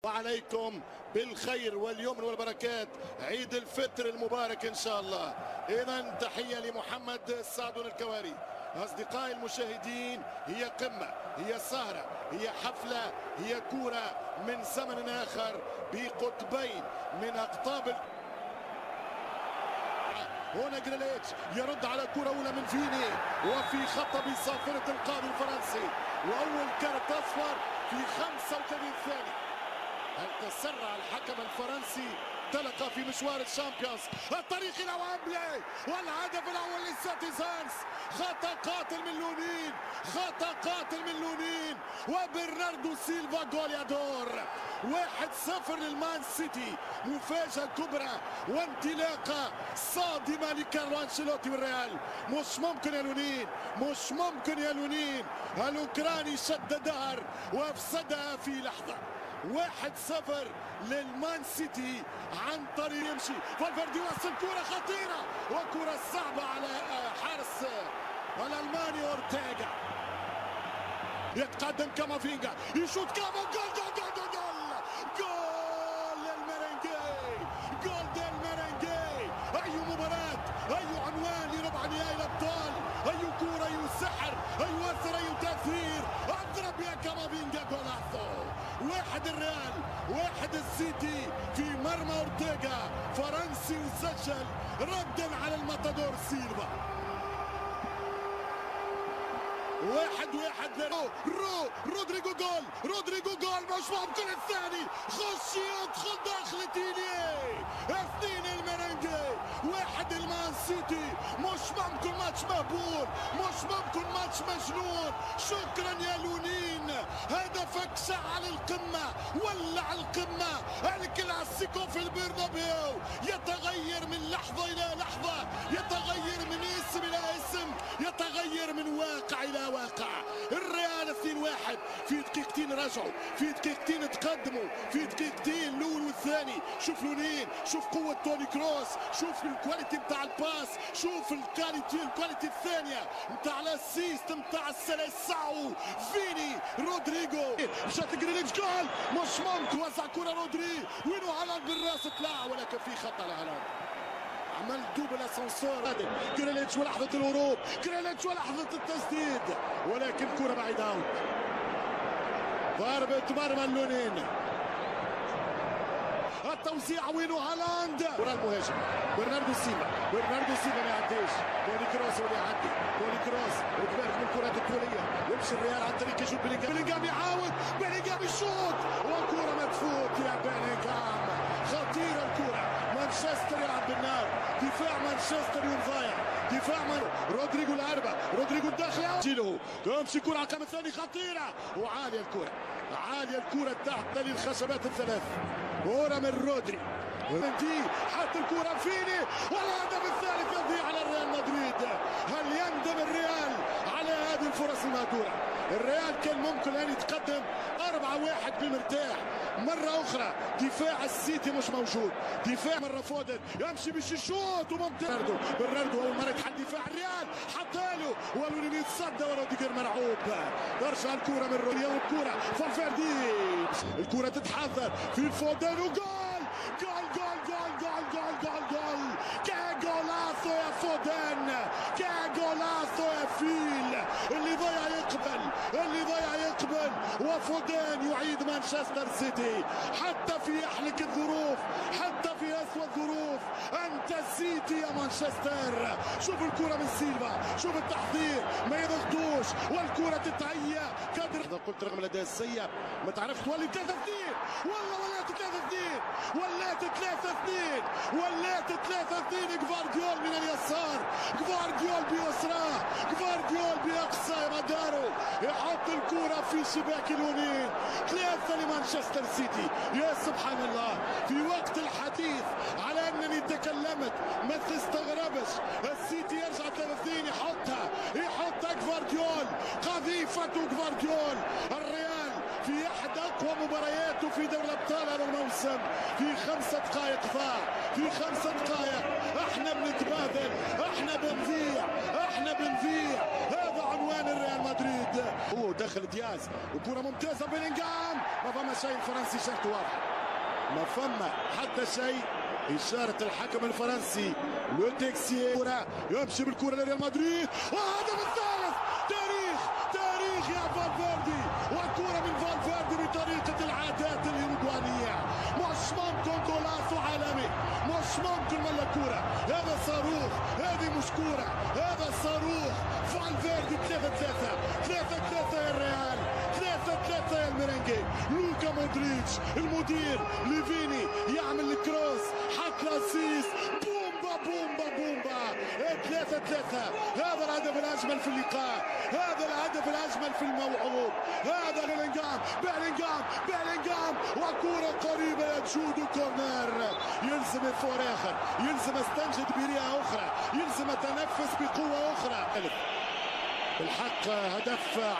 وعليكم بالخير واليمن والبركات، عيد الفطر المبارك إن شاء الله. إذا تحية لمحمد السعدون الكواري. أصدقائي المشاهدين، هي قمة، هي سهرة، هي حفلة، هي كورة من زمن آخر بقطبين من أقطاب. هنا جريليتش يرد على كرة أولى من فيني، وفي خطة بصافرة القاضي الفرنسي، وأول كارت أصفر في 35 ثانية. هل تسرع الحكم الفرنسي؟ تلقى في مشوار الشامبيونز الطريق الى وامبلي، والهدف الاول للسيتيزنز. خطا قاتل من لونين، خطا قاتل من لونين، وبرناردو سيلفا جوليادور. 1-0 للمان سيتي. مفاجأة كبرى وانطلاقة صادمة لكارلو أنشيلوتي والريال. مش ممكن يا لونين، مش ممكن يا لونين. الأوكراني شد دهر وافسدها في لحظة. 1-0 للمان سيتي عن طريق يمشي فالفيردي، وصل كرة خطيرة وكرة صعبة على حارس الألماني أورتيغا. يتقدم كامافينجا، يشوط كاما، جول جول جول جول جول جول للميرينجي، جول ديل ميرينجي. أي مباراة، أي عنوان لربع نهائي الأبطال، أي كرة، أي سحر، أي وثر، أي تأثير. أضرب يا كامافينجا، جولاسو. 1 الريال، 1 السيتي في مرمى أورتيغا. فرنسي وسجل ردا على الماتادور سيلفا. 1-1 رودريجو جول، رودريجو جول، مش ممكن الثاني. خش يدخل داخل تيليه. 2 الميرينجي، 1 المان سيتي. مش ممكن ماتش مهبول، مش ممكن ماتش مجنون. شكرا يا لونين، هدفك شعل القمة، ولع القمة. الكلاسيكو في البرنابيو يتغير من لحظة إلى لحظة، يتغير من اسم إلى اسم، يتغير من واقع إلى واقع. الريال 2-1 في دقيقتين رجعوا، في دقيقتين تقدموا، في دقيقتين الأول والثاني. شوف لونين، شوف قوة توني كروس، شوف الكواليتي نتاع الباس، شوف الكواليتي الثانية نتاع الاسيست نتاع السلسعو. فيني رودريجو مشات جريليتش، جول مش ممكن. وزع كرة رودري، وينو هالاند بالراس طلع، ولكن في خطأ لهالاند. عمل دوبل اسانسور. جريليتش ولحظة الهروب، جريليتش ولحظة التسديد، ولكن كرة بعيدة اوت. ضربة مرمى لونين. التوزيع وينو هالاند، ورا المهاجم برناردو سيلفا. برناردو سيلفا ما يعديش، توني كروس هو اللي يعدي. توني كروس ركبات من الكرات الطولية، يمشي الريال عن طريق يشوف بيلينغهام. بيلينغهام يعاود، بيلينغهام يشوط، وكرة ما تفوت يا بيلينغهام. خطيرة الكرة. مانشستر يلعب بالنار، دفاع مانشستر يوم ضايع، دفاع رودريجو العربة، رودريجو الداخل جيله، تمشي كرة على القائم الثاني خطيرة، وعالية الكرة، عالية الكرة تحت للخشبات الثلاث. كرة من رودري، ومندي حط الكرة فيني، والهدف الثالث يضيع على الريال مدريد. هل يندم الريال على هذه الفرص المهدورة؟ الريال كان ممكن أن يتقدم 4-1 بالمرتاح. مرة أخرى دفاع السيتي مش موجود، دفاع مرة فودن يمشي باش يشوط وممتاز. برناردو أول مرة يتحدى دفاع الريال، حطها له ولونين يتصدى وروديجر مرعوب. ترجع الكرة من روديجر، والكرة فالفيردي، الكرة تتحذر في فودن، وجول جول جول جول جول جول جول جول. كاجولاسو يا فودن، كاجولاسو يا فيل. اللي ضيع يقبل، اللي ضيع يقبل. وفودن يعيد مانشستر سيتي حتى في أحلك الظروف، حتى في أسوأ الظروف. أنت سيتي يا مانشستر. شوف الكرة من سيلفا، شوف التحضير، ما يضغطوش، والكرة تتهيأ قدر. إذا قلت رغم الأداء السيء ما تعرفش تولي 3-2، والله ولات 3-2، ولات 3-2، ولات 3-2. جفارديول من اليسار، جفارديول بيسراه، جفارديول بأقصى مداره، يحط الكرة في شباك لونين. 3 لمانشستر سيتي. يا سبحان الله، في وقت الحديث على أنني تكلمت ما تستغربش. السيتي يرجع 30، يحطها جفارديول، قذيفة جفارديول. الريال في أحد أقوى مبارياته في دوري الأبطال هذا الموسم، في 5 دقائق ضاع، في 5 دقائق. احنا بنتبادل، احنا بنذيع، احنا بنذيع. هذا عنوان ثاني الريال مدريد. هو دخل دياز وكرة ممتازة بيلينغهام. ما فما شيء الفرنسي شرط واضح، ما فما حتى شيء. إشارة الحكم الفرنسي لو تيكسي. كرة يمشي بالكرة لريال مدريد وهدف الثالث. تاريخ يا فالفيردي، والكرة من فالفيردي بطريقة العادات الأوروغوانية. مش ممكن جولاسو عالمي، مش ممكن ولا كرة. هذا صاروخ، هذه مش كرة، هذا صاروخ. فالفيردي 3-3 يا الريال، 3-3 يا الميرينجي. لوكا مودريتش المدير لفيني يعمل الكروس، حط راسيس، بومبا 3-3. هذا الهدف الأجمل في اللقاء، هذا الهدف الأجمل في الموعود. هذا بيلينغهام وكرة قريبة يا جودو. كورنر، يلزم الفور آخر، يلزم استنجد برئة أخرى، يلزم أتنفس بقوة أخرى. الحق هدف